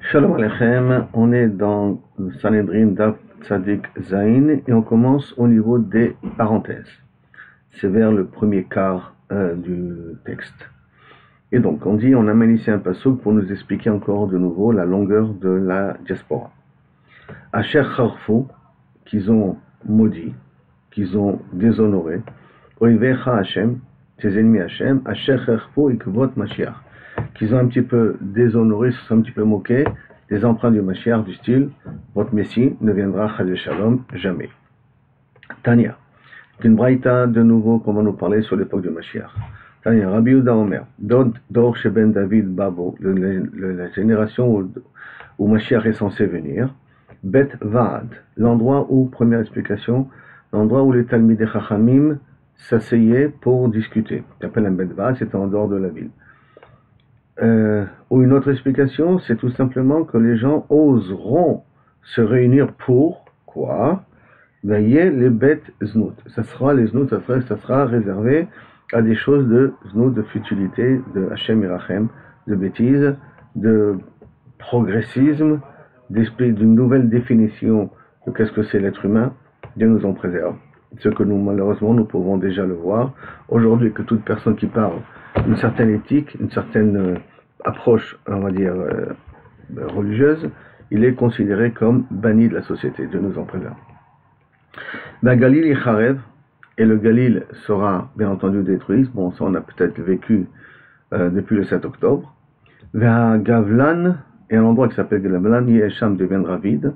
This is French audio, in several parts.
Shalom Aleichem, on est dans Sanhedrin Daf Tzadik Zain et on commence au niveau des parenthèses. C'est vers le premier quart du texte. Et donc on amène ici un passouk pour nous expliquer encore de nouveau la longueur de la diaspora. Asher Charfou, qu'ils ont maudit, qu'ils ont déshonoré, Oivecha Hashem, tes ennemis Hashem, Asher Charfou Ikvot Mashiach, qu'ils ont un petit peu déshonoré, se sont un petit peu moqués des empreintes du Mashiach du style votre Messie ne viendra Chas Shalom jamais. Tania, une braïta de nouveau qu'on va nous parler sur l'époque du Mashiach. Tania, Rabbi Yehuda Omer, Dor Sheben David Babo, la génération où Mashiach est censé venir. Bet Vaad, l'endroit où, première explication, l'endroit où les Talmidei Chachamim s'asseyaient pour discuter. On appelle un Bet Vaad, c'est en dehors de la ville. Ou une autre explication, c'est tout simplement que les gens oseront se réunir pour quoi? Veiller les bêtes znout. Ça sera les znout, ça sera réservé à des choses de znout, de futilité, de Hashem Irachem, de bêtises, de progressisme, d'esprit d'une nouvelle définition de qu'est-ce que c'est l'être humain. Dieu nous en préserve. Ce que nous, malheureusement, nous pouvons déjà le voir aujourd'hui, que toute personne qui parle d'une certaine éthique, une certaine approche, on va dire, religieuse, il est considéré comme banni de la société. Dieu nous en préserve. Ben, Galil et Kharev, et le Galil sera bien entendu détruit. Bon, ça on a peut-être vécu depuis le 7 octobre. Vers Gavlan, et un endroit qui s'appelle Gavlan, Yesham deviendra vide.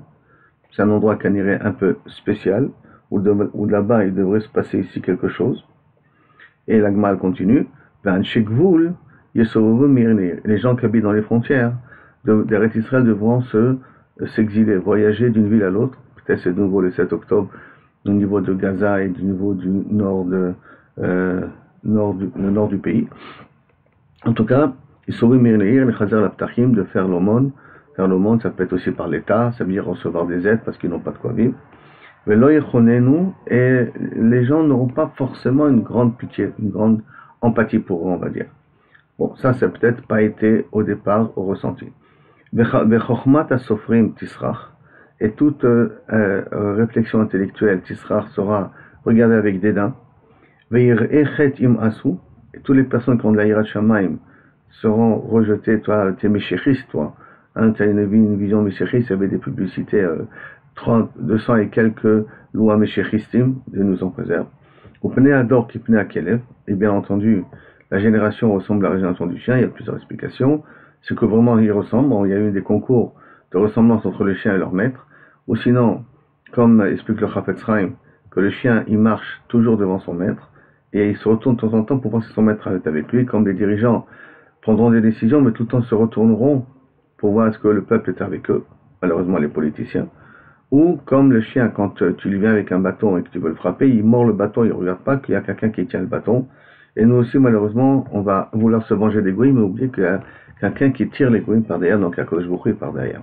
C'est un endroit qui irait un peu spécial, où là-bas il devrait se passer ici quelque chose. Et l'Agmal continue. Ben, Shekvoul, les gens qui habitent dans les frontières d'Eretz Israël devront s'exiler, voyager d'une ville à l'autre. Peut-être c'est de nouveau le 7 octobre, au niveau de Gaza et du niveau du nord, le nord du pays. En tout cas, ils sauvent Mirneir, les Chazar Laptachim, de faire l'aumône. Faire l'aumône, ça peut être aussi par l'État, ça veut dire recevoir des aides parce qu'ils n'ont pas de quoi vivre. Et les gens n'auront pas forcément une grande pitié, une grande empathie pour eux, on va dire. Bon, ça peut-être pas été au départ au ressenti. Vechokmat asofrim tisrach, et toute réflexion intellectuelle tisrach sera regardée avec dédain. Veir'echet im asu, et toutes les personnes qui ont de la hirat shamaim seront rejetées. Toi, t'es méchéchiste, toi. Hein, tu as une vision méchéchiste, il y avait des publicités 200 et quelques lois méchéchistim, Dieu nous en préserve. Au pnei ador qui pnei akelev, et bien entendu, la génération ressemble à la génération du chien, il y a plusieurs explications. Ce que vraiment ils ressemblent, bon, il y a eu des concours de ressemblance entre le chien et leur maître, ou sinon, comme explique le Chafetz Chaim, que le chien il marche toujours devant son maître, et il se retourne de temps en temps pour voir si son maître est avec lui, comme les dirigeants prendront des décisions, mais tout le temps se retourneront pour voir est-ce que le peuple est avec eux, malheureusement les politiciens. Ou comme le chien, quand tu lui viens avec un bâton et que tu veux le frapper, il mord le bâton, il ne regarde pas qu'il y a quelqu'un qui tient le bâton. Et nous aussi, malheureusement, on va vouloir se venger des goïms, mais oublier qu'il y a quelqu'un qui tire les goïms par derrière, donc Akadosh Baruch Hu est par derrière.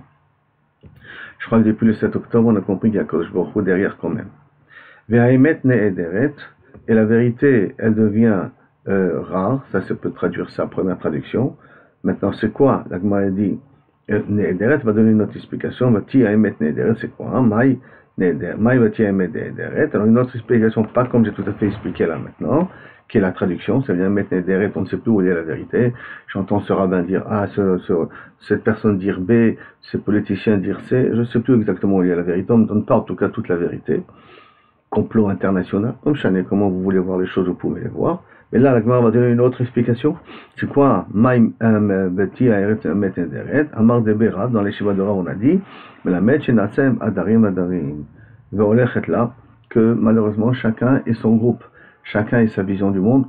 Je crois que depuis le 7 octobre, on a compris qu'il y a Akadosh Baruch Hu derrière quand même. Ve'haemet ne'ederet, et la vérité, elle devient rare, ça peut traduire sa première traduction. Maintenant, c'est quoi? La Gemara dit Ne'ederet va donner une autre explication. Vati haemet ne'ederet, c'est quoi? Maï ne'ederet, maï vati haemet ne'ederet. Alors une autre explication, pas comme j'ai tout à fait expliqué là maintenant, qui est la traduction, ça vient mettre ne'ederet, on ne sait plus où est la vérité. J'entends ce rabbin dire A, cette personne dire B, ce politicien dire C, je ne sais plus exactement où il y a la vérité, on ne donne pas en tout cas toute la vérité. Complot international, comme chané, comment vous voulez voir les choses, vous pouvez les voir. Mais là, la Gemara va donner une autre explication. C'est quoi? Maïm beti aeret met nederet. Amar de Berav, dans les Shiva de Rav, on a dit, mais la met shenatsem adarim adarim. Ve'olechet là, que malheureusement, chacun est son groupe. Chacun est sa vision du monde.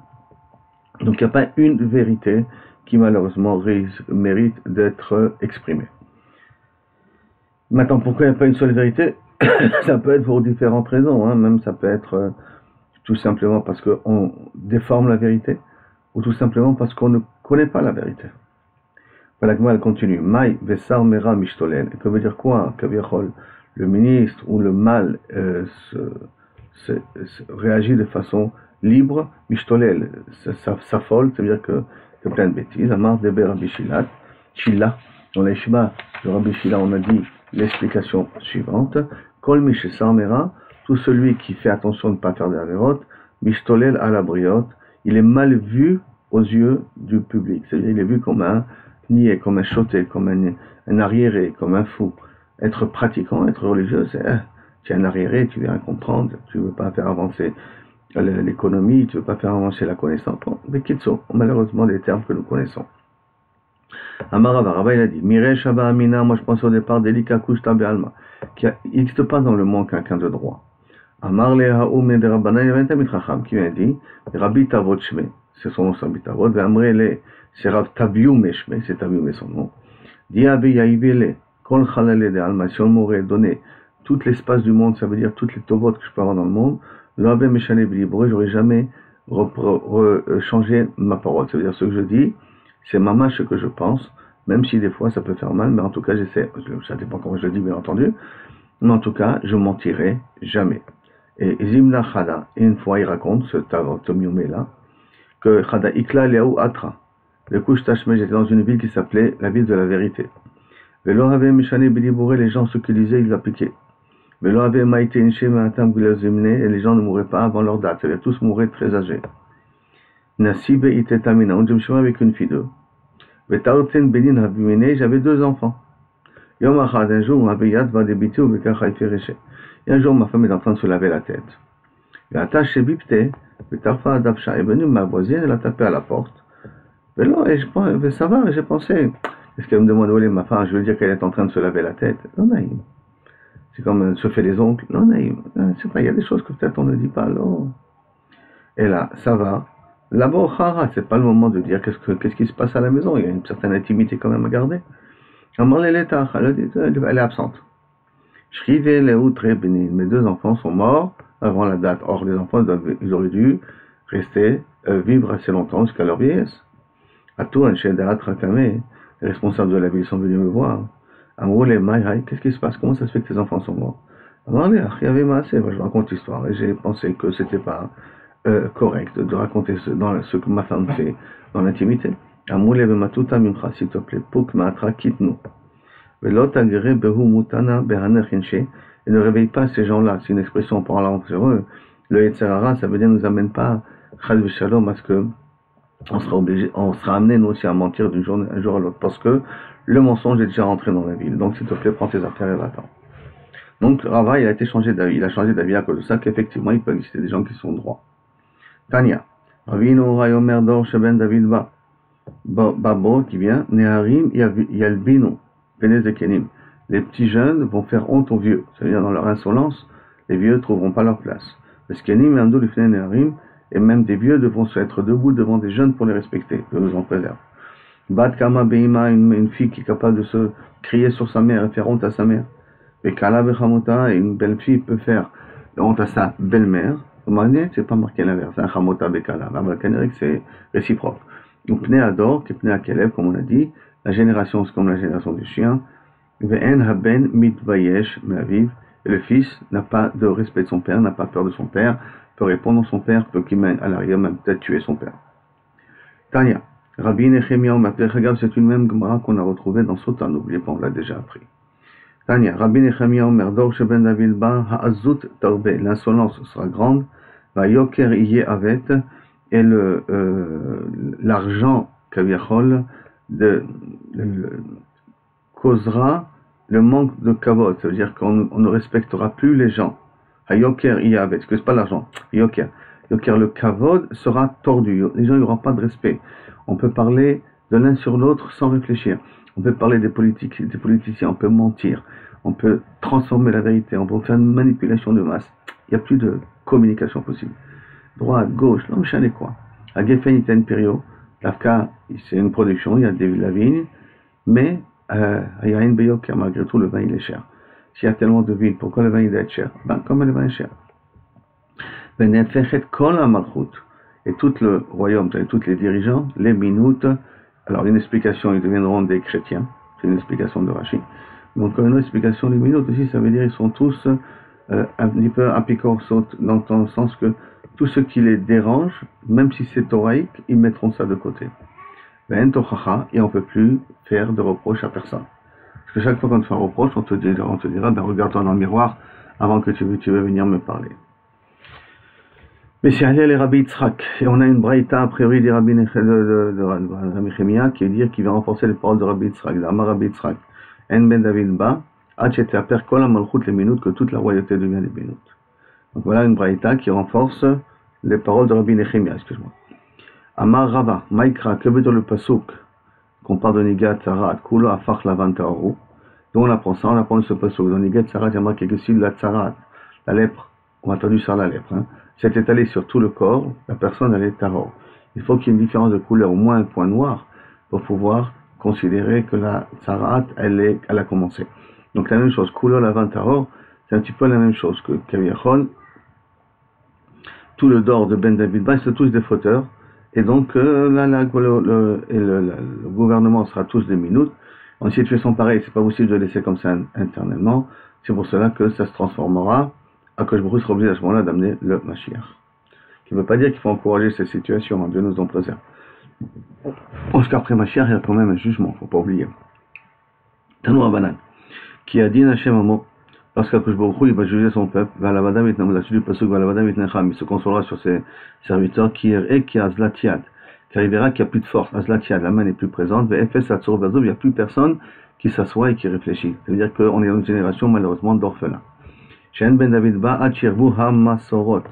Donc, il n'y a pas une vérité qui, malheureusement, mérite d'être exprimée. Maintenant, pourquoi il n'y a pas une seule vérité? Ça peut être pour différentes raisons, hein. Même ça peut être tout simplement parce qu'on déforme la vérité, ou tout simplement parce qu'on ne connaît pas la vérité. Voilà, elle continue. Maï vesar mera mishtolen. Que veut dire quoi? Le ministre ou le mal réagit de façon libre, mishtolel, s'affole, c'est-à-dire que plein de bêtises. Amar deber Rabbi Shila, dans les Shema de Rabbi Shila, on a dit l'explication suivante. Kol Mishesar Mera, tout celui qui fait attention de ne pas faire de avérotes, Mishtolel à la briotte, il est mal vu aux yeux du public. C'est-à-dire, il est vu comme un niais, comme un choté, comme un arriéré, comme un fou. Être pratiquant, être religieux, c'est tu es un arriéré, tu viens comprendre, tu ne veux pas faire avancer l'économie, tu ne veux pas faire avancer la connaissance. Bon, mais kitso, malheureusement, des termes que nous connaissons. Amarava, Rava, il a dit, Mire Shaba Amina, moi je pense au départ d'Elika Kushta Be'alma, qui n'existe pas dans le monde quelqu'un de droit. Amar le Haoum de Rabbanan, il y avait un Tamid Chacham qui m'a dit, Rabbi Tavot Shme, c'est son nom, c'est Rabbi Tavot, Ve'amre le, c'est Rav Taviou Shme, c'est Taviou son nom. Di Abi Yaïvele, Kol Chalale de Alma, si on m'aurait donné tout l'espace du monde, ça veut dire toutes les tovot que je peux avoir dans le monde, l'Abe Meshane B'Libre, j'aurais jamais changé ma parole. Ça veut dire ce que je dis, c'est mamash ce que je pense, même si des fois ça peut faire mal, mais en tout cas j'essaie, ça dépend comment je le dis bien entendu, mais en tout cas je mentirai jamais. Et Zimna Chada, et une fois il raconte, ce Tavotamiumé là, que Chada Ikla Leaou Atra, le couche Tashme, j'étais dans une ville qui s'appelait la ville de la vérité. Velo avait Meshane B'Libre, les gens ce qu'ils disaient, ils l'appliquaient. Velo avait Maïté Inche Ma'atam Gulazimne, et les gens ne mouraient pas avant leur date, c'est-à-dire tous mouraient très âgés. Nasibe Itetamina, je me suis avec une fille d'eux. Vetarten Benin Habimene, j'avais 2 enfants. Yom Achad, un jour, Abiyat va débiter au Bekach Haïfereche. Et un jour, ma femme est en train de se laver la tête. Et Atash Bipte, Vetarfa Adapcha est venue, ma voisine, elle a tapé à la porte. Mais là, et je pense, ça va, j'ai pensé. Est-ce qu'elle me demande où est ma femme? Je veux dire qu'elle est en train de se laver la tête. Non, naïm. C'est comme elle se fait les ongles. Non, naïm. C'est pas, il y a des choses que peut-être on ne dit pas, alors. Et là, ça va. Là-bas, c'est pas le moment de dire qu'est-ce qui se passe à la maison. Il y a une certaine intimité quand même à garder. Elle est absente. Mes 2 enfants sont morts avant la date. Or, les enfants, ils auraient dû rester, vivre assez longtemps jusqu'à leur vieillesse. À tout, un chef les responsables de la ville sont venus me voir. Qu'est-ce qui se passe? Comment ça se fait que tes enfants sont morts? Je raconte l'histoire et j'ai pensé que c'était pas correct de raconter ce que ma femme fait dans l'intimité. S'il te plaît, Pouk Matra, quitte-nous. Et ne réveille pas ces gens-là. C'est une expression parlant entre eux. Le Yetzerara, ça veut dire ne nous amène pas Chad Shalom parce que on sera amené nous aussi à mentir un jour à l'autre. Parce que le mensonge est déjà rentré dans la ville. Donc s'il te plaît, prends tes affaires et va-t'en. Donc Rava, il a été changé d'avis. Il a changé d'avis à cause de ça qu'effectivement, il peut exister des gens qui sont droits. Tania. Ravino Rayomer Dor Sheben David Babo qui vient. Neharim Yalbino. Les petits jeunes vont faire honte aux vieux. C'est-à-dire dans leur insolence, les vieux ne trouveront pas leur place. Et même des vieux devront se mettre debout devant des jeunes pour les respecter. Dieu nous en préserve. Bat Kama Beima, une fille qui est capable de se crier sur sa mère et faire honte à sa mère. Et Kala Bechamota, une belle fille peut faire honte à sa belle-mère. C'est pas marqué l'inverse. Un Chamota Bekala. C'est réciproque. Donc Pnei Ador, qui est Pnei Akelev, comme on a dit. La génération, c'est comme la génération du chien. Ve'en haben mitvayesh me'aviv. Et le fils n'a pas de respect de son père, n'a pas peur de son père, peut répondre à son père, peut qu'il mène à l'arrière, même peut-être tuer son père. Tanya. Rabbi Nechemia, regarde, c'est une même Gemara qu'on a retrouvée dans Sota, n'oubliez pas, on l'a déjà appris. Tanya. Rabbi Nechemia, Merdor, Sheben David Ba, Ha'azut Tarbe. L'insolence sera grande. Va Yoker Iye Avet. Et l'argent, Kaviachol, causera le manque de kavod, ça veut dire qu'on ne respectera plus les gens. Hayoker iyavet, parce que c'est pas l'argent. Yoker, le kavod sera tordu. Les gens, il n'y aura pas de respect. On peut parler de l'un sur l'autre sans réfléchir. On peut parler des politiciens, on peut mentir, on peut transformer la vérité, on peut faire une manipulation de masse. Il n'y a plus de communication possible. Droite, gauche, l'homme chané quoi. À Geffen, il y a une période. L'Afka, c'est une production, il y a la vigne, mais il y a une Beyoker, malgré tout, le vin il est cher. S'il y a tellement de vignes, pourquoi le vin il doit être cher? Comme le vin est cher. Et tout le royaume, tous les dirigeants, les minutes, alors une explication, ils deviendront des chrétiens, c'est une explication de Rashi. Donc une autre explication, les minutes aussi, ça veut dire ils sont tous un petit peu apicors, dans le sens que tout ce qui les dérange, même si c'est thoraïque, ils mettront ça de côté. Et on ne peut plus faire de reproches à personne. Parce que chaque fois qu'on te fait un reproche, on te dira ben, regarde-toi dans le miroir avant que tu veux venir me parler. Mais c'est allé les Rabbi Yitzhak. Et on a une braïta, a priori, des Rabbi Nechemia, qui veut dire qu'il va renforcer les paroles de Rabbi Yitzhak. D'Amar Rabbi Yitzhak. En ben David ba, Hachet aper kol malchut les minutes, que toute la royauté devient des minutes. Donc voilà une braïta qui renforce les paroles de Rabbi Nechemia, excuse-moi. Amar Rava, Maïkra, que veut dire le pasuk qu'on parle de Nigat Tzarat, Kulo Afach Lavan Ta'oru. Donc on apprend ça, on apprend ce pasuk. Dans Nigat Tzarat, il y a marqué que si la Tzarat, la lèpre, on a entendu ça la lèpre, hein, s'est étalée sur tout le corps, la personne elle est Tahor. Il faut qu'il y ait une différence de couleur, au moins un point noir, pour pouvoir considérer que la Tzarat, elle a commencé. Donc la même chose, Kulo Lavan Ta'or, c'est un petit peu la même chose que Kaviachol. Tout le dehors de Ben David Ba, c'est tous des fauteurs. Et donc, le gouvernement sera tous des minutes. En situation pareille, c'est pas possible de laisser comme ça internellement. C'est pour cela que ça se transformera. À que je me sera obligé à ce moment-là d'amener le Mashiach. Qui ne veut pas dire qu'il faut encourager ces situations. Dieu nous en préserve. Parce qu'après Mashiach, il y a quand même un jugement. Faut pas oublier. Tanou Abanan. Qui a dit Hachem Amo. Lorsqu'Akash Baruch Hu, il va juger son peuple, il se consolera sur ses serviteurs, qui a Azlatiad, car il verra qu'il n'y a plus de force. Azlatiad, la main n'est plus présente, il n'y a plus personne qui s'assoit et qui réfléchit. C'est-à-dire qu'on est dans une génération malheureusement d'orphelins. Shen ben David ba achirvu hamasorot.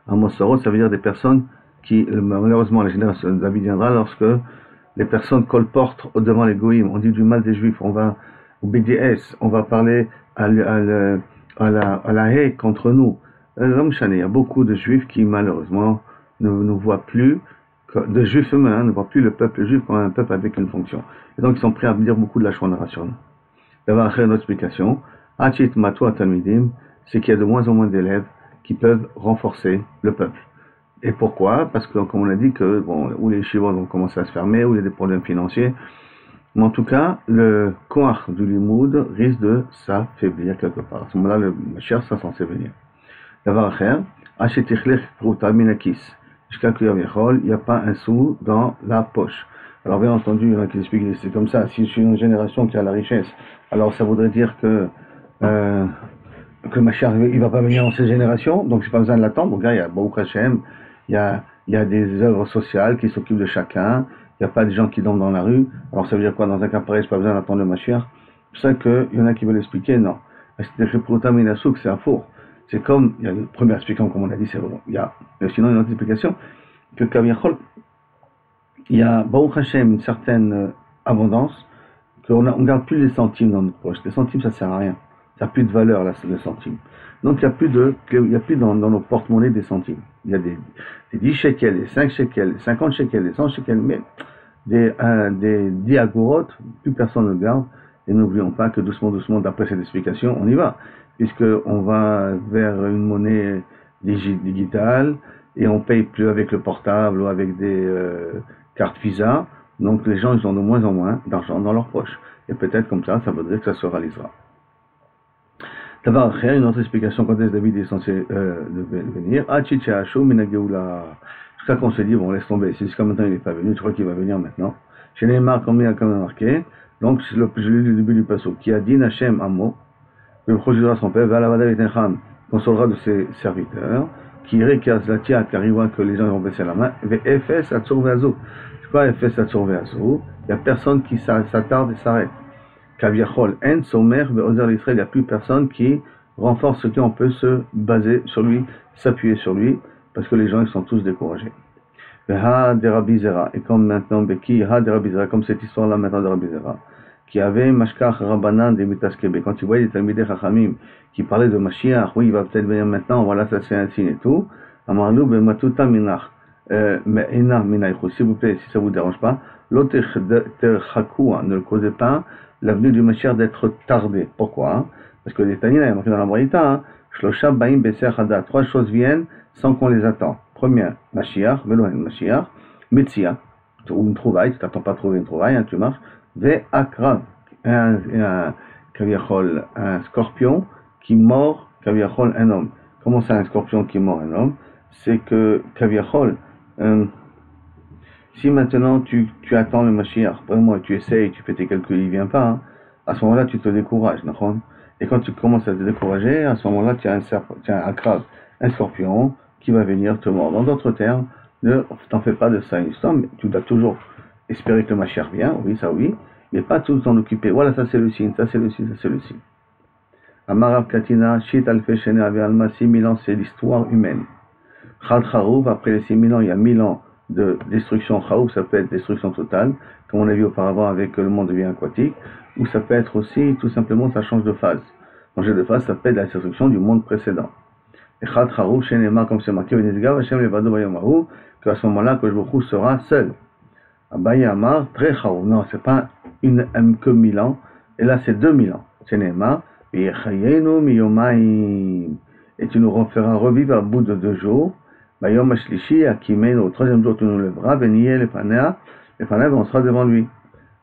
Hamasorot, ça veut dire des personnes qui, malheureusement, la génération de David viendra lorsque les personnes colportent devant les goïms, on dit du mal des juifs, on va au BDS, on va parler à la haie contre nous. Il y a beaucoup de juifs qui malheureusement ne voient plus, de juifs eux-mêmes, ne voient plus le peuple juif comme un peuple avec une fonction. Et donc ils sont prêts à dire beaucoup de la Shonarashon. Il va y avoir une autre explication. Achit Matou Talmidim, c'est qu'il y a de moins en moins d'élèves qui peuvent renforcer le peuple. Et pourquoi? Parce que, comme on a dit, que bon, où les yeshivot vont commencer à se fermer, où il y a des problèmes financiers. Mais en tout cas, le koach du limoud risque de s'affaiblir quelque part. À ce moment-là, le Mashiach, ça censé venir. D'avoir affaire, achetichlech pruta minakis. Jusqu'à Kuyavechol, il n'y a pas un sou dans la poche. Alors, bien entendu, il y en a qui expliquent que c'est comme ça. Si je suis une génération qui a la richesse, alors ça voudrait dire que Mashiach, il va pas venir dans cette génération, donc j'ai pas besoin de l'attendre. Donc là, il y a Baruch Hashem, il y a des œuvres sociales qui s'occupent de chacun. Il n'y a pas de gens qui dorment dans la rue. Alors ça veut dire quoi? Dans un cas pareil, je n'ai pas besoin d'attendre le Mashiach. C'est pour ça qu'il y en a qui veulent expliquer, non. C'est un faux. C'est comme, il y a une première explication, comme on a dit, c'est bon. Il y a sinon une autre explication, que Kaviachol, il y a Baruch Hashem une certaine abondance, qu'on ne garde plus les centimes dans notre poche. Les centimes, ça ne sert à rien. Ça n'a plus de valeur, là, le centime. Donc il n'y a plus dans nos porte-monnaies des centimes. Il y a des 10 shekels, des 5 shekels, des 50 shekels, des 100 shekels, mais des 10 agorotes, plus personne ne le garde. Et n'oublions pas que doucement, d'après cette explication, on y va. Puisqu'on va vers une monnaie digitale et on ne paye plus avec le portable ou avec des cartes Visa. Donc les gens, ils ont de moins en moins d'argent dans leur poche. Et peut-être comme ça voudrait que ça se réalisera. D'abord, une autre explication quand est-ce que David est censé venir. Jusqu'à qu'on se dit, bon, laisse tomber, c'est jusqu'à maintenant il n'est pas venu, je crois qu'il va venir maintenant. Chez les marques, comme il a quand même marqué, donc je lis le début du passage, qui a dit Hachem Amo, le projet son père, consolera de ses serviteurs, qui récase la tia, car il voit que les gens vont baisser la main, et FS à Tsurveazou. C'est quoi FS à Tsurveazou? Il n'y a personne qui s'attarde et s'arrête. Kaviachol en somer be'ozer l'Israël, il n'y a plus personne qui renforce ce qu'on peut se baser sur lui, s'appuyer sur lui, parce que les gens ils sont tous découragés. Et comme maintenant Beki, comme cette histoire-là maintenant de Rabbi Zera, qui avait Mashkach Rabbanan de Mitaskebe, quand tu vois les Talmidei Chachamim qui parlaient de Mashiach, oui il va peut-être venir maintenant, voilà ça c'est un signe et tout, Amarlu Bematuta Minach, Me'ena Minaychu, s'il vous plaît, si ça vous dérange pas, l'autre Terchakua, ne le causez pas, l'avenue du Mashiach d'être tardé. Pourquoi? Parce que les Tanina, il y a marqué dans la Braïta, Shlosha Baim Beser Hada, 3 choses viennent sans qu'on les attend. Première, Mashiach, Velohen Mashiach, Metzia, ou une trouvaille, tu t'attends pas à trouver une trouvaille, tu marches, Ve'akra, un scorpion qui mord, Kaviachol, un homme. Comment ça, un scorpion qui mord un homme? C'est que, Kaviachol, si maintenant tu attends le Mashiach, vraiment tu essayes, tu fais tes calculs, il ne vient pas, hein, à ce moment-là, tu te décourages. Et quand tu commences à te décourager, à ce moment-là, tu as un crabe, un scorpion qui va venir te mordre. En d'autres termes, ne t'en fais pas de ça une histoire, mais tu dois toujours espérer que le Mashiach vienne, oui, mais pas tout t'en occuper. Voilà, ça c'est le signe, ça c'est le signe, ça c'est le signe. Amarav Katina, Shit Alfe Shene Ave Alma, 6000 ans, c'est l'histoire humaine. Chal Charouf, après les 6000 ans, il y a 1000 ans de destruction. Charouf, ça peut être destruction totale, comme on a vu auparavant avec le monde de vie aquatique, ou ça peut être aussi, tout simplement, ça change de phase. Changer de phase, ça peut être la destruction du monde précédent. Et Chal Charouf, Shenema, comme c'est marqué, Venezgav, Hashem Levado Bayomahu, qu'à ce moment-là, que je sera seul. Abaye Amar, très Charouf. Non, c'est pas que 1000 ans, et là c'est 2000 ans. Shenema, et tu nous referas revivre à bout de 2 jours. Bayom Ashlishi, Akimen, au 3e jour, tu nous lèveras, Beniel et Panea, on sera devant lui.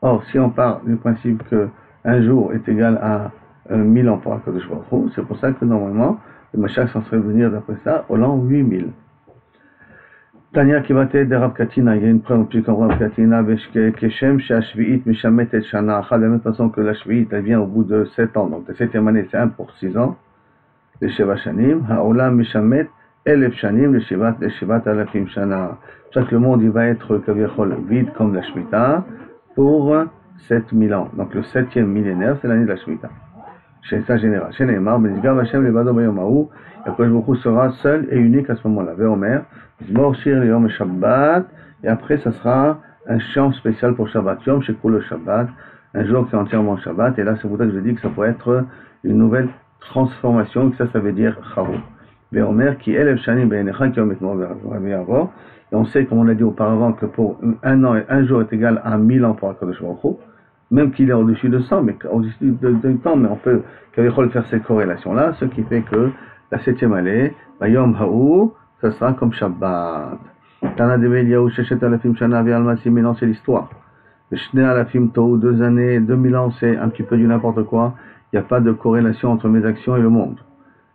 Or, si on part du principe que un jour est égal à 1000 ans pour Akadosh Baruch Hu, c'est pour ça que normalement, le Mashiach s'en serait venir d'après ça au l'an 8000. Tania Kivate de Rav Katina, il y a une preuve plus comme Rav Katina, Keshem, Shashvi'it, Mishamet et Shana Achad, de la même façon que la Shvi'it, elle vient au bout de 7 ans. Donc, la 7e année, c'est 1 pour 6 ans. Le Sheva Shanim, Ha'olam Mishamet, Elef Shanim, le Shivat Alafim Shana. C'est pour ça que le monde, il va être vide comme la Shemitah pour 7000 ans. Donc, le 7e millénaire, c'est l'année de la Shemitah. Chez sa général. Chez Neymar, Benizgav Hashem Levado Bayomahu, Akadosh Baruch Hu sera seul et unique à ce moment-là. Veomer, Zmor Shir Yom Shabbat, et après ça sera un chant spécial pour Shabbat. Yom Shekul le Shabbat, un jour qui est entièrement Shabbat, et là c'est pour ça que je dis que ça pourrait être une nouvelle transformation, que ça veut dire Chavou. Veomer, qui Elef Shanim Be'enecha, qui Yom Etmor Ve'avor, et on sait, comme on l'a dit auparavant, que pour un jour est égal à 1000 ans pour Akadosh Baruch Hu. Même qu'il est au-dessus de 100, mais au-dessus de temps, mais on peut faire ces corrélations-là, ce qui fait que la 7e année, Yom Ha'u, ça sera comme Shabbat. Tana de Beliaou, Shechet Alafim Shana, Ve'alma, 6000 ans, c'est l'histoire. Shne Alafim Tou, 2 années, 2000 ans, c'est un petit peu du n'importe quoi. Il n'y a pas de corrélation entre mes actions et le monde.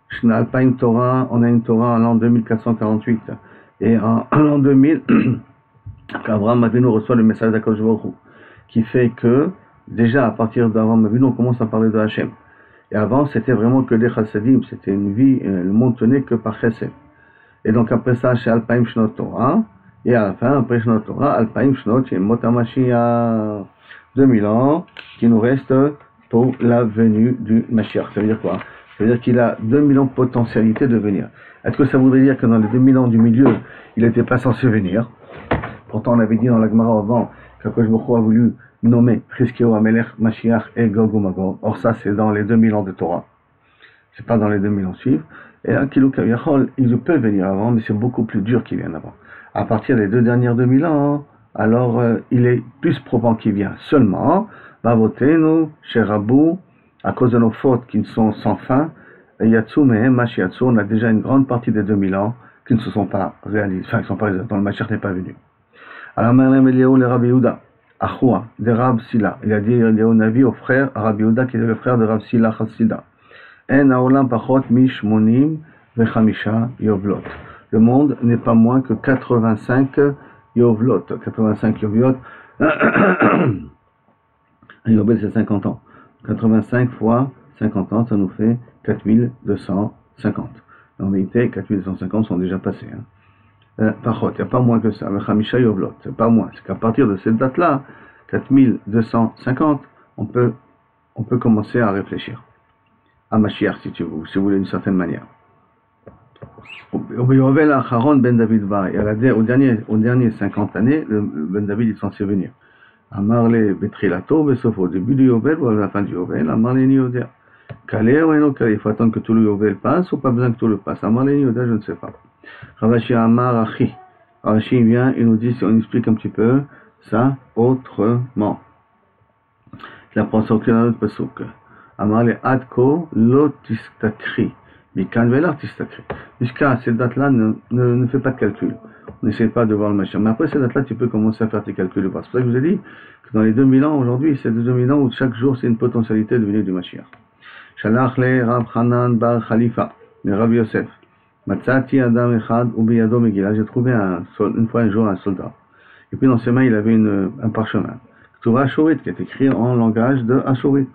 Shne Alpaim Torah, on a une Torah en l'an 2448. Et en l'an 2000, Abraham Avinu reçoit le message d'Akadosh Baruch Hu, qui fait que, déjà, à partir d'avant Avinu, on commence à parler de Hachem. Et avant, c'était vraiment que des chassadim, c'était une vie, le monde tenait que par chassid. Et donc après ça, chez Alpaim Shnot Torah, et à la fin, après Shnot Torah, Alpaim Shnot, c'est Motamashia, 2000 ans, qui nous reste pour la venue du Mashiach. Ça veut dire quoi? Ça veut dire qu'il a 2000 ans de potentialité de venir. Est-ce que ça voudrait dire que dans les 2000 ans du milieu, il n'était pas censé venir? Pourtant, on avait dit dans la Gemara avant, qu'Akadosh Baruch Hu a voulu nommer Chizkiyahu Amelech, Mashiach et Gog ou Magog. Or ça, c'est dans les 2000 ans de Torah. C'est pas dans les 2000 ans suivants. Et là, Kilou Kaviyachol, il peut venir avant, mais c'est beaucoup plus dur qu'il vienne avant. À partir des 2 dernières 2000 ans, alors il est plus probant qu'il vient. Seulement, Bavotenu, Sherabou, à cause de nos fautes qui sont sans fin, Yatsu Mehem, Mashiatsu, on a déjà une grande partie des 2000 ans qui ne se sont pas réalisés, enfin, qui ne sont pas réalisés, dont le Mashiach n'est pas venu. Alors, Merlem Eliyahu, le Rabbi Yehuda, Achoua, de Rab Sila. Il a dit Eliyahu Navi au frère Rabbi Yehuda, qui était le frère de Rab Sila Chassida. En Aolam Pachot Mishmonim Vechamisha Yovlot. Le monde n'est pas moins que 85 Yovlot. 85 Yovlot. Yovlot, c'est 50 ans. 85 fois 50 ans, ça nous fait 4250. En vérité, 4250 sont déjà passés. Pachot, il n'y a pas moins que ça. Vechamisha Yovlot, c'est pas moins. C'est qu'à partir de cette date-là, 4250, on peut commencer à réfléchir. À Mashiach, si vous voulez, d'une certaine manière. Au Yovel Acharon Ben David va, et aux derniers 50 années, le Ben David est censé venir. Amarle Betrilato, Besofo, au début du Yovel ou à la fin du Yovel, Amarle Nioder. Calé ou non calé, il faut attendre que tout le Yovel passe ou pas besoin que tout le passe. Amarle Nioder, je ne sais pas. Ravashi Amar Achi. Ravashi vient et nous dit, si on explique un petit peu ça autrement. La pensée qu'il y a dans notre pasuk. Amarle Adko Lotistakri. Mikan Velar Tistakri. Jusqu'à cette date-là, ne fais pas de calcul. On n'essaie pas de voir le machin. Mais après cette date-là, tu peux commencer à faire tes calculs. C'est pour ça que je vous ai dit que dans les 2000 ans, aujourd'hui, c'est 2000 ans où chaque jour, c'est une potentialité de venir du Mashiach. Shalach le Rab Hanan Bar Khalifa, le Rab Yosef. Matzati Adam Echad Ubiyado Megillah. J'ai trouvé une fois un jour un soldat. Et puis dans ses mains, il avait un parchemin. Torah Ashurit, qui est écrit en langage de Ashurit.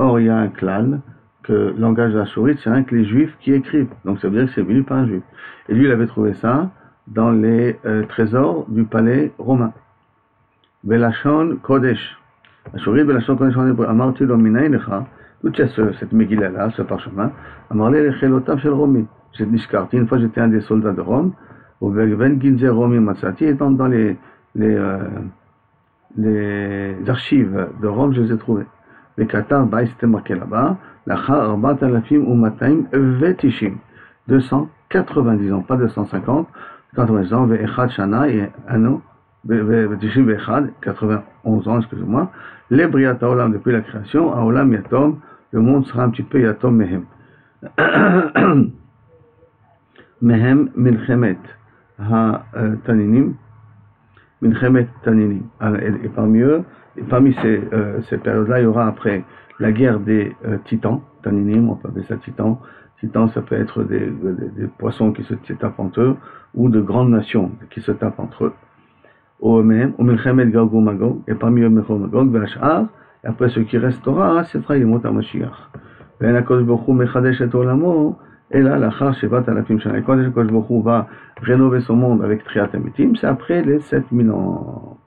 Or, il y a un clan que le langage de la Shourite, c'est rien que les juifs qui écrivent. Donc ça veut dire que c'est venu par un juif. Et lui, il avait trouvé ça dans les trésors du palais romain. Belashon Kodesh. La Shourite, Belashon Kodesh en hébreu. Amarti lo minaï lecha. Toute cette Megillah-là, ce parchemin, Amarle lechelotav shel Romi. J'ai discarté. Une fois, j'étais un des soldats de Rome. Au Ben Ginzer Romi Matsati, et dans les archives de Rome, je les ai trouvées. Les Qatar, c'était marqué là-bas. L'Achar Arbat Alafim Umataim Vetishim. 290 ans, pas 250. 90 ans, Ve'echad Shana et un an. Vetishim Ve'echad, 91 ans, excusez-moi. Les Briata Olam, depuis la création, à Olam Yatom, le monde sera un petit peu Yatom Mehem. Mehem Milchemet Ha-Taninim. Milchemet Taninim. Et parmi ces périodes-là, il y aura après la guerre des titans, Taninim, on peut appeler ça titan. Titan, ça peut être des poissons qui se tapent entre eux, ou de grandes nations qui se tapent entre eux. Au Milchemet Gog Magog, et parmi eux Magog, Vashar, et après ce qui restera, c'est Yemot HaMashiach. Ve'en HaKadosh Baruch Hu Mechadesh et Olamo, et là, l'Achar Shevat Alafim Shana. Et quand le HaKadosh Baruch Hu va rénover son monde avec Triat Amitim, c'est après les 7000 ans.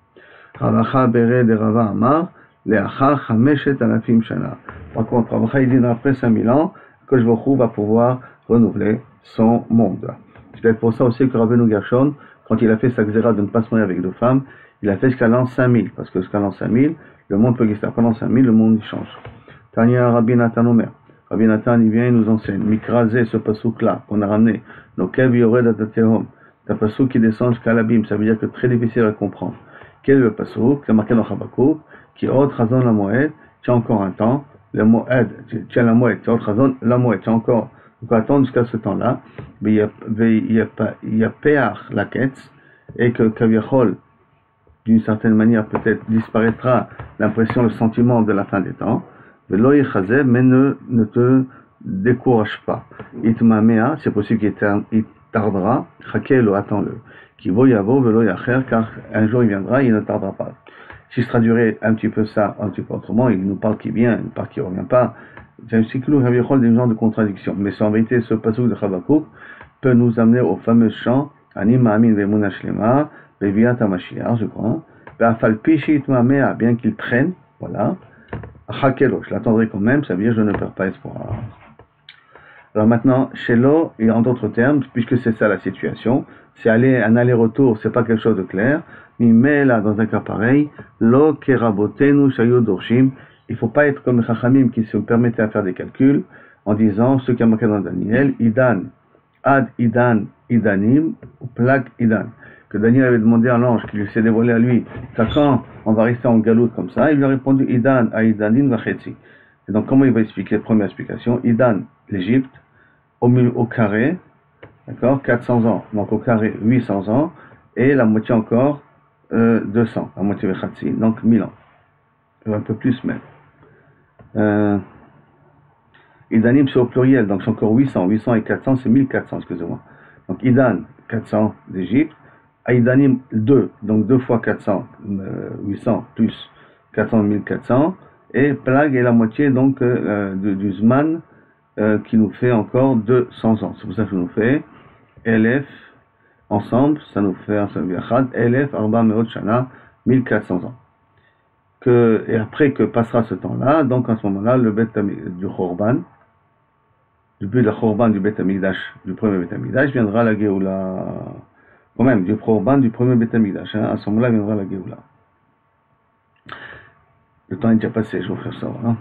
Ravacha Bered et Rava Amar, les Achar Chameshet Alafim Shana. Par contre, Ravacha il dit après 5000 ans, que HaKadosh Baruch Hu va pouvoir renouveler son monde. C'est peut-être pour ça aussi que Rabbeinu Gershon, quand il a fait sa xéra de ne pas se marier avec deux femmes, il a fait jusqu'à l'an 5000, parce que jusqu'à l'an 5000, le monde peut exister. Pendant 5000, le monde change. Tanya Rabbi Nathan Omer. Rabbi Nathan, il vient et nous enseigne. Mikrazé, ce pasouk-là, qu'on a ramené. Nokev Yored Atatehom. C'est un pasouk qui descend jusqu'à l'abîme. Ça veut dire que très difficile à comprendre. Quel est le pasouk? C'est marqué dans Habakkuk. Qui Od Chazon la Moed. Tu as encore un temps. Le Moed. Tu as la Moed. Tu as Od Chazon la Moed. Tu as encore attendre jusqu'à ce temps-là. Mais il y a Péach, la quête. Et que Kaviachol, d'une certaine manière, peut-être disparaîtra l'impression, le sentiment de la fin des temps. Mais ne te décourage pas. Itmamea, c'est possible qu'il tardera. Chakelo, attends-le. Qui vaut yavo, velo yacher, car un jour il viendra, il ne tardera pas. Si je traduirais un petit peu ça, un petit peu autrement, il nous parle qui vient, il nous parle qui ne revient pas. C'est un cycle des genres de contradictions. Mais en vérité, ce passage de Habakkuk peut nous amener au fameux chant Anim Amin Vemuna Shlema, Beviat HaMashiach, je crois. Be'afal Pishi Itmamea, bien qu'il traîne, voilà. Chakelo, je l'attendrai quand même, ça veut dire je ne perds pas espoir. Alors maintenant, Shelo, et en d'autres termes, puisque c'est ça la situation, c'est un aller-retour, c'est pas quelque chose de clair, mais là, dans un cas pareil, Lo Kerabotenu Shayu Dorshim, il faut pas être comme les Chachamim qui se permettaient à faire des calculs, en disant, ce qui a marqué dans Daniel, Idan, Ad Idan, Idanim, ou Plag Idan. Que Daniel avait demandé à l'ange qui lui s'est dévoilé à lui, quand on va rester en galoute comme ça, il lui a répondu Idan a Idanin vachetzi. Et donc comment il va expliquer? Première explication, Idan, l'Égypte, au carré, d'accord, 400 ans, donc au carré 800 ans, et la moitié encore 200, la moitié vachetzi, donc 1000 ans, un peu plus même. Idanim c'est au pluriel, donc c'est encore 800, 800 et 400 c'est 1400, excusez-moi. Donc Idan, 400 d'Égypte, Aïdanim 2, donc 2 fois 400, 800 plus 400, 1400, et Plag est la moitié donc du Zman qui nous fait encore 200 ans. C'est pour ça que ça nous fait Elef, ensemble, ça nous fait un seul Viachad, Elef, Arba Meot Shana, 1400 ans. Et après que passera ce temps-là, donc en ce moment-là, le Bet du Khorban, du but de la Khorban du Bet Amigdash, du premier Bet Amigdash, viendra la Géoula. Quand même, du Khorban du premier Bet Amigdash, hein, à ce moment-là viendra la Géoula. Le temps est déjà passé, je vais vous faire ça. Hein.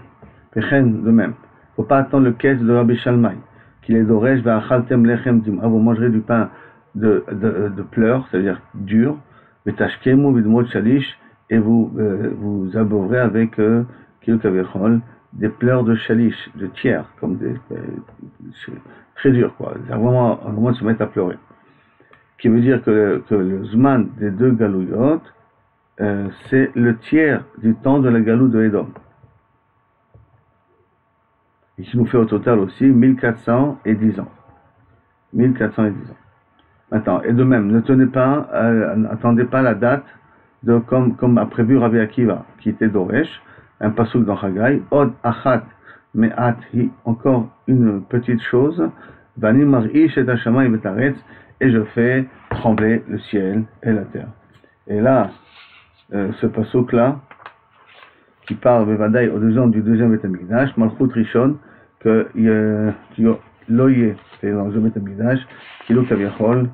Pechen, de même. Il ne faut pas attendre le caisse de Rabbi Shalmai, qu'il est d'Oresh, va achaltem lechem dim. Vous mangerez du pain de pleurs, c'est-à-dire dur, vetashkemu vidmot shalish, et vous aborderez avec des pleurs de chalish, de tiers, comme très dur, quoi. C'est vraiment de se mettre à pleurer. Qui veut dire que le Zman des deux Galouyot, c'est le tiers du temps de la Galou de Edom. Et qui nous fait au total aussi 1410 ans. 1410 ans. Maintenant, et de même, attendez pas la date comme a prévu Rabbi Akiva, qui était d'Oresh, un pasouk dans Haggai, Od Achat me'at hi, encore une petite chose, vani mar'ish et hashamayim vetaretz, et je fais trembler le ciel et la terre. Et là, ce passouk-là, qui parle bevadaï au du deuxième Beth Amikdash, Malchut Rishon, que loye, c'est dans le Beth Amikdash, kilo kaviachol,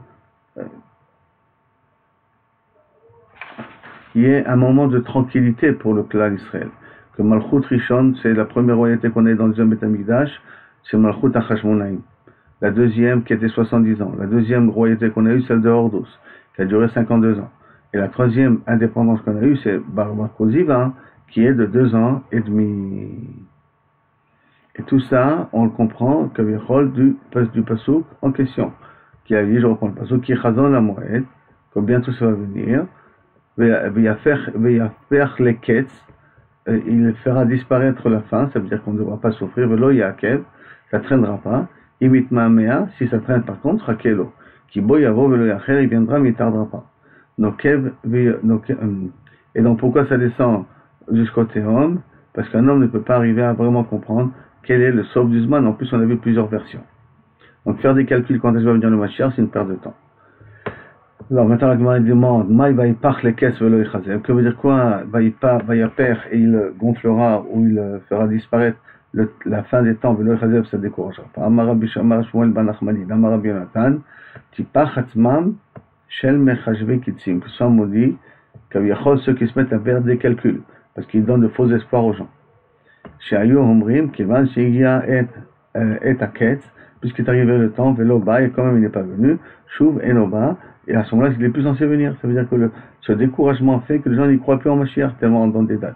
il y ait un moment de tranquillité pour le clan d'Israël. Que Malchut Rishon, c'est la première royauté qu'on a dans le deuxième Beth Amikdash, c'est Malchut Achashmonaïm. La deuxième qui était 70 ans. La deuxième royauté qu'on a eue, celle de Hordos, qui a duré 52 ans. Et la troisième indépendance qu'on a eue, c'est Bar Koziva, qui est de 2 ans et demi. Et tout ça, on le comprend que Vichol du Passouk en question, qui a dit, je reprends le Passouk, qui est Chazon la Moed, que bientôt ça va venir, Veyafer les Ketz, il fera disparaître la faim, ça veut dire qu'on ne devra pas souffrir, Velo Yakev, ça ne traînera pas, Imit Ma'amea, si ça traîne par contre, Hakelo, qui Boyavo Velo Yacher, il viendra mais il ne tardera pas. Et donc pourquoi ça descend jusqu'au Théum? Parce qu'un homme ne peut pas arriver à vraiment comprendre quel est le Sof du Zman. En plus, on a vu plusieurs versions. Donc faire des calculs quand est-ce va venir le Mashiach, c'est une perte de temps. Alors maintenant la Gemara demande Maï vaïpach les caisses velo ichazev. Que veut dire quoi? Vaïaper, et il gonflera ou il fera disparaître la fin des temps, velo ichazev, ça ne découragera pas. Amar Rabbi Shmuel ben Nachmani, Amar Rabbi Yonatan, tipach atzmam shel mechashve kitzim. Que ce soit maudit, qu'aviachol ceux qui se mettent à faire des calculs, parce qu'ils donnent de faux espoirs aux gens. Chez Ayu Omrim, Kivan Shigia et Aketz, puisqu'il est arrivé le temps, Veloba, et quand même il n'est pas venu, Shuv Enoba, et à ce moment-là, il est plus censé venir. Ça veut dire que ce découragement fait que les gens n'y croient plus en Mashiach, tellement on donne des dates.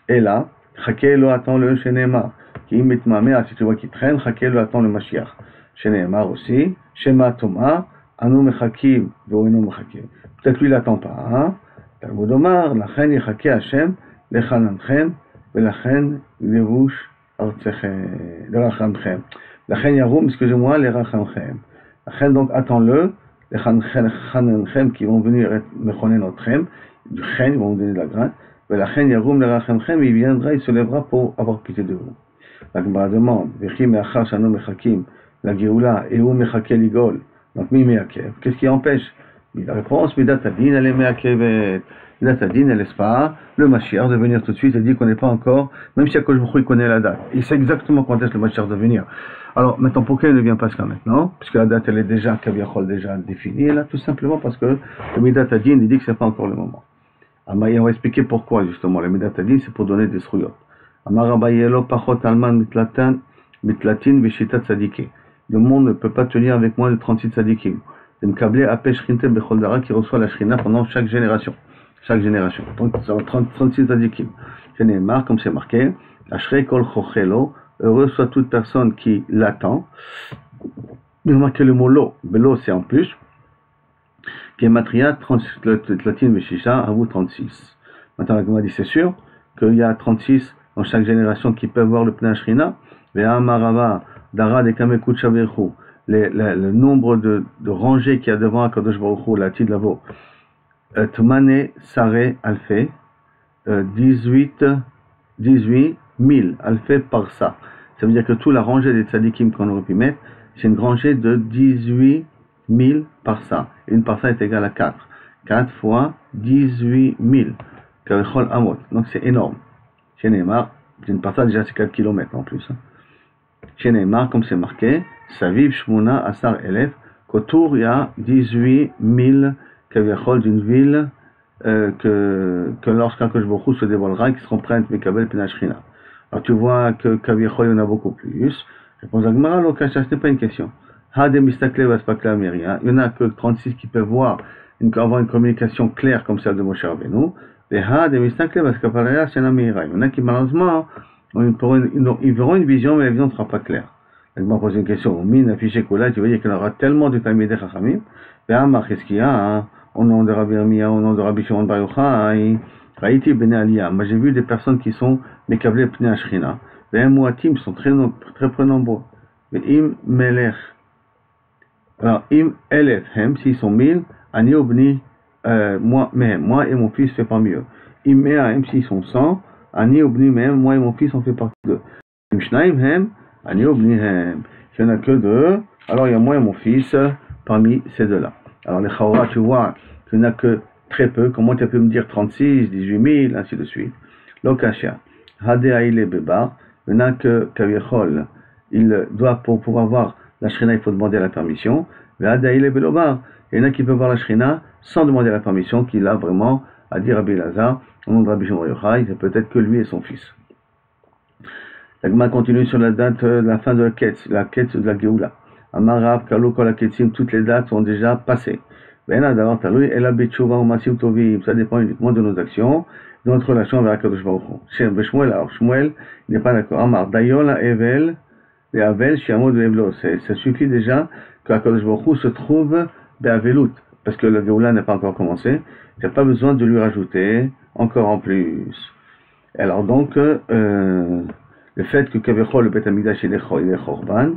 Et là, Chakelo attend le Shenema, qui imite Mamea, si tu vois qu'il traîne, Chakelo attend le Mashiach. Shenema aussi, Shema Toma, Anu Mechakim, Veoino Mechakim. Peut-être lui il n'attend pas, hein? Talmud Omar, Lachen Yechake Hashem, Lechanamchem, Velachen Yerush Artechem, Lachen Yarum, excusez-moi, Lerachamchem. Lachen donc attends-le, Lechanamchem qui vont venir mechoner notre chem, du chen, ils vont vous donner de la graine, Velachen Yarum Lerachamchem, il viendra, il se lèvera pour avoir pitié de vous. La Gemara demande, Vechim Meachar Shanu Mechakim, la Géoula, et où Mechake Ligol, donc Mi Meakev, qu'est-ce qui empêche? La réponse, Midat Adin, elle est Meakevet. Midat Adin, elle laisse pas le Mashiach de venir tout de suite et dit qu'on n'est pas encore, même si Akadosh Baruch Hu connaît la date. Il sait exactement quand est-ce le Mashiach de venir. Alors, maintenant, pourquoi il ne vient pas jusqu'à maintenant? Puisque la date, elle est déjà, Kaviachol, déjà définie. Et là, tout simplement parce que le Midat Adin, il dit que c'est pas encore le moment. Amaï, on va expliquer pourquoi, justement. Le Midat Adin, c'est pour donner des srouyot. Amarabayelo, Pachot, Alman, Mitlatin, Vishitat, Tzadike. Le monde ne peut pas tenir avec moins de 36 tzadikim. De Mkablé Apeh Shrinte Becholdara qui reçoit la Shrina pendant chaque génération. Chaque génération. Donc, 36 tzadikim. C'est Neymar, comme c'est marqué. Ashrei Kol Chochelo. Heureux soit toute personne qui l'attend. Il y a marqué le mot lo. Belo, c'est en plus. Qui est matria, Tlatin Veshisha, à vous 36. Maintenant, la Gemara dit c'est sûr qu'il y a 36 dans chaque génération qui peuvent voir le plein Shrina. Ve'a Marava. Dara de Kamekut Shaverchu, le nombre de rangées qu'il y a devant Akadosh Baruch Hu, la Tidlavo, Tmane Sare Alfe, 18 000 Alfe par ça. Ça veut dire que toute la rangée des tzadikim qu'on aurait pu mettre, c'est une rangée de 18 000 par ça. Une par ça est égale à 4. 4 fois 18 000. Kavechol Amot. Donc c'est énorme. Chez Neymar, une par ça déjà c'est 4 km en plus. Chez Neymar, comme c'est marqué, Saviv Shmona Asar Elef, qu'autour il y a 18 000 Kaviachol d'une ville que lorsqu'un Kosh Baruch Hu se dévoilera, qui seront prêts à Mekabel Penashrina. Alors tu vois que Kaviachol il y en a beaucoup plus. Réponse à Gemara, ce n'est pas une question. Hadem Mistakle Vaspakla Meria, il n'y en a que 36 qui peuvent avoir une communication claire comme celle de Moshe Rabbeinu. Et Hadem Mistakle Vaspakla Meria, il y en a qui malheureusement ils verront une vision, mais la vision ne sera pas claire. Elle m'a posé une question. Mine affiché Kola, tu voyais qu'il y aura tellement de Talmidei Chachamim. Et Amar, qu'est-ce qu'il y a au nom de Rabbi Yirmiyah, au nom de Rabbi Shimon Bar Yochai, Raïti Bnei Aliyah. Moi j'ai vu des personnes qui sont Mekablei Pnei Ashrina. Les Mouatim sont très très nombreux. Mais Im Melech. Alors Im Elef Hem, s'ils sont 1000, Ani Obni, moi et mon fils fait parmi eux. Im Mea Hem, s'ils sont 100, Ani Obni Mehem, moi et mon fils, on fait partie d'eux. Mishnaim Hem, Ani Obni Hem. S'il n'y en a que deux, alors il y a moi et mon fils parmi ces deux-là. Alors les Chaora, tu vois qu'il n'y en a que très peu. Comment tu peux me dire 36, 18 000, ainsi de suite. Lokashia. Hade Aile Bebar. Il n'y en a que Kaviechol. Il doit, pour pouvoir voir la Shrina, il faut demander la permission. Hade Aile Belobar. Il y en a qui peuvent voir la Shrina sans demander la permission, qu'il a vraiment à dire Rabbi Elazar, au nom de Rabbi Shimon Yochai, c'est peut-être que lui et son fils. La Gemara continue sur la date de la fin de la quête de la Géoula. Amarav, Kalo, Kol HaKetzim, toutes les dates sont déjà passées. Ça dépend uniquement de nos actions, de notre relation avec Akadosh Baruch Hu. Shmuel, alors Shmuel, il n'est pas d'accord. Amar, Dayola, Evel, et Avel, Shiamod, Evlo. Ça suffit déjà que Akadosh Baruch Hu se trouve Be'avelut, parce que la Géoula n'est pas encore commencé. Il n'y a pas besoin de lui rajouter encore en plus. Alors donc, le fait que Kavechol, le Beth Amikdash, il est Chorban,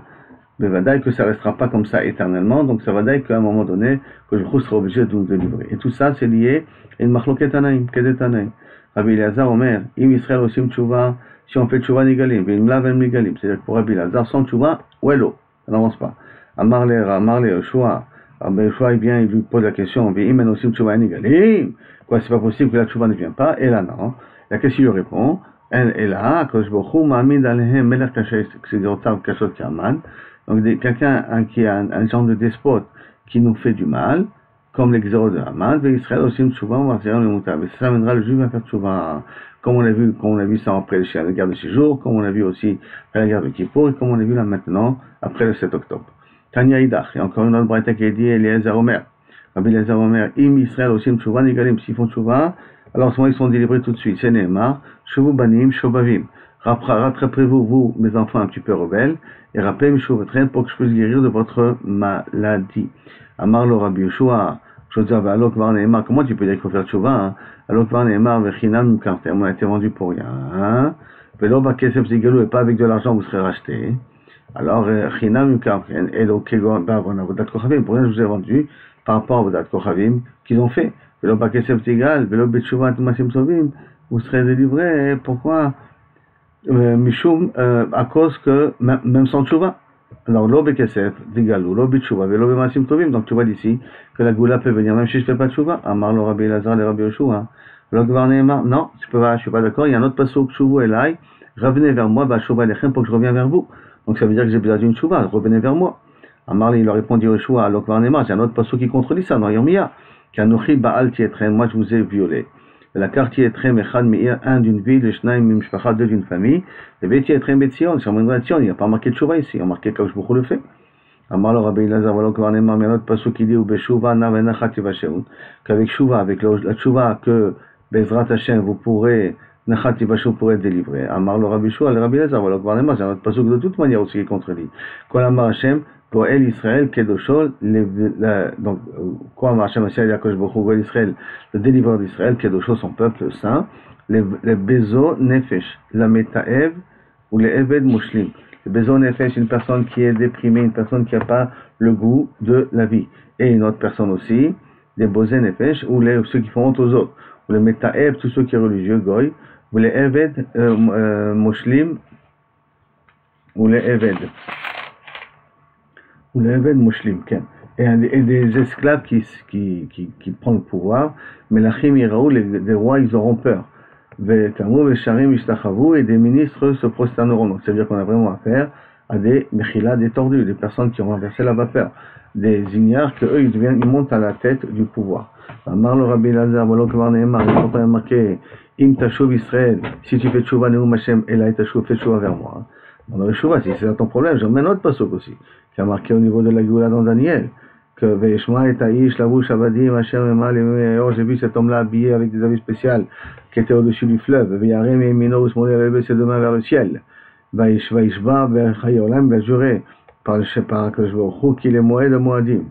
mais que ça ne restera pas comme ça éternellement, donc ça va dire qu'à un moment donné, que je sera obligé de nous délivrer. Et tout ça, c'est lié à une machloket anaïm, kedet anaïm. Rabbi Elazar Omer, im Israël osim tchouva, si on fait tchouva nigalim, im lavem nigalim, c'est-à-dire que pour Rabbi Elazar, sans tchouva, ouelo, ça n'avance pas. Amarle Yoshua, Rabbi Yoshua, bien, il lui pose la question, im osim tchouva nigalim, quoi, c'est pas possible que la tchouva ne vienne pas, et là non. La question lui répond, et là, Kosh Bochou, Ma'amid Alehem, Melech Kashay, c'est Kashot Kaman. Donc quelqu'un qui a un genre de despote qui nous fait du mal, comme l'exode de Haman, et Israël aussi tchouva, on va faire le moutab. Et ça viendra le juif à faire tchouva, comme on a vu ça après la guerre de 6 jours, comme on a vu aussi après la guerre de Kippour, et comme on a vu là maintenant, après le 7 octobre. Tanya Idach, et encore une autre braïta qui est dit, Eliezer Omer. Rabbi Eliezer Omer, im Israël aussi tchouva, nigalim, s'ils font tchouva, alors souvent ils sont délivrés tout de suite. C'est Nehemar, Shuvu Banim, Shobavim. Rattrapez-vous, vous, mes enfants un petit peu rebelles, et rappelez-moi pour que je puisse guérir de votre maladie. Amar lo Rabbi Yoshua, Alok var Nehemar, comment tu peux dire qu'il faut faire tchouva, Alok var Nehemar, vechinam kartem, on a été vendu pour rien. Velo ba kesef zigalou, et pas avec de l'argent vous serez racheté. Alors, chinam kartem, et donc, vodat kochavim, pour rien je vous ai vendu, par rapport à vodat kochavim qu'ils ont fait. Velo ba kesef zigal, velo betchouva tumasim sovim, vous serez délivrés, pourquoi? Mishum, à cause que, même sans tchouva. Alors, l'obe kesef, digalou, l'obe tchouva, l'obe masim tovim. Donc, tu vois d'ici que la goula peut venir, même si je ne fais pas tchouva. Amar le Rabbi Elazar, le Rabbi Yoshua. L'ogvar Nehemar, non, je suis pas d'accord. Il y a un autre passouk, tchouva elai, revenez vers moi, bah, tchouva lechem, pour que je revienne vers vous. Donc, ça veut dire que j'ai besoin d'une tchouva, revenez vers moi. Amar, il a répondu Yoshua, l'ogvar Nehemar, c'est un autre passouk qui contredit ça, dans Yirmiyah. Kanochi ba'al tietren, moi je vous ai violé. La quartier est très mechad meir, un d'une ville, le shnaim mimshpacha, deux d'une famille. Le béti est très betzion, c'est en Sion, il n'y a pas marqué tchouva ici, il y a marqué Kaush Bouchou le fait. Amar le Rabbi Elazar, voilà qu'on a un autre passage qui dit, ou beshuva na venachat yivasheun, qu'avec shuva, avec la tchouva, que Bezrat Hashem, vous pourrez, nachat yivasheun pourrez délivrer. Amar le Rabbi Shua, le Rabbi Elazar, voilà qu'on a c'est un autre passage de toute manière aussi qui contredit. Kol Amar Hashem, pour El Israël, Kedoshol, donc, quoi Hashem Asiya Yakosh Bouchou, El Israël, le délivreur d'Israël, Kedoshol, son peuple saint, les Bezo Nefesh, la Metaev, ou les Eved Mushlim. Le Bezo Nefesh, une personne qui est déprimée, une personne qui n'a pas le goût de la vie. Et une autre personne aussi, les Bozé Nefesh, ou ceux qui font honte aux autres. Ou les Metaev, tous ceux qui sont religieux, Goy, ou les Eved Mushlim, ou les Eved. Ou les Eved Mushlim, et des esclaves qui prennent le pouvoir, mais la Chimiraou, les rois, ils auront peur. Et des ministres se prosterneront. Donc, c'est-à-dire qu'on a vraiment affaire à des mechila, des tordus, des personnes qui ont renversé la vapeur, des ignares que eux, ils montent à la tête du pouvoir. Amar le Rabbi Elazar, voilà que Nehemar, il faut marquer, Im tashuv Israël, si tu fais tchouva neum Hashem, et là, tashuv, fais tchouva vers moi. Dans le tchouva, si c'est ton problème, j'en mets un autre pasuk aussi, qui a marqué au niveau de la Géoula dans Daniel, que Veshma et Taïch, Lavouch, Avadim, Hashem, Emal, et j'ai vu cet homme-là habillé avec des habits spéciaux, qui était au-dessus du fleuve, Veyarem et Mino, Ousmon, il a levé ses deux mains vers le ciel, Vaishba, Verchayolam, va jurer par le Shepar, que je vois, qu'il est Moed de Moadim.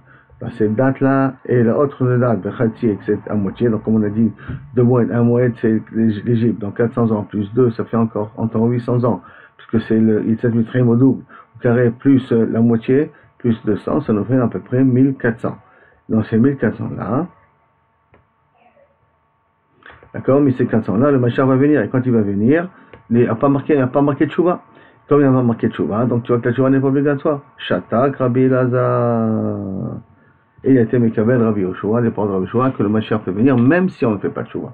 Cette date-là et l'autre date, Bechati, c'est à moitié, donc comme on a dit, deux Moed, un Moed c'est l'Égypte, donc 400 ans plus 2, ça fait encore 800 ans, puisque c'est le Yitzhak Mitzrayim au double, au carré plus la moitié, plus 200, ça nous fait à peu près 1400. Dans ces 1400-là, D'accord, mais c'est 400. Là, le Mashiach va venir, et quand il va venir, il n'a pas marqué de Tchouva. Comme il n'a pas marqué de Tchouva, donc tu vois que la Tchouva n'est pas obligatoire. Shatak, Rabbi Elazar. Et il a été Mekabel, Rabbi Yoshua, les paroles de Rabbi Yoshua, que le Mashiach peut venir, même si on ne fait pas de Tchouva.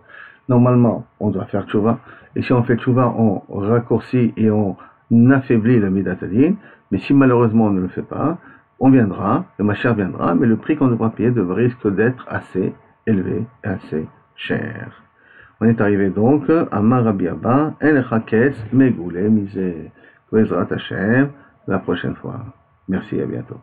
Normalement, on doit faire Tchouva, et si on fait Tchouva, on raccourcit et on affaiblit le Midat Hadin, mais si malheureusement on ne le fait pas, on viendra, le Mashiach viendra, mais le prix qu'on devra payer risque d'être assez élevé et assez cher. On est arrivé donc à Marabi Abba, El Chakes, Megoulé, Misé, Bezrat Hashem, la prochaine fois. Merci, à bientôt.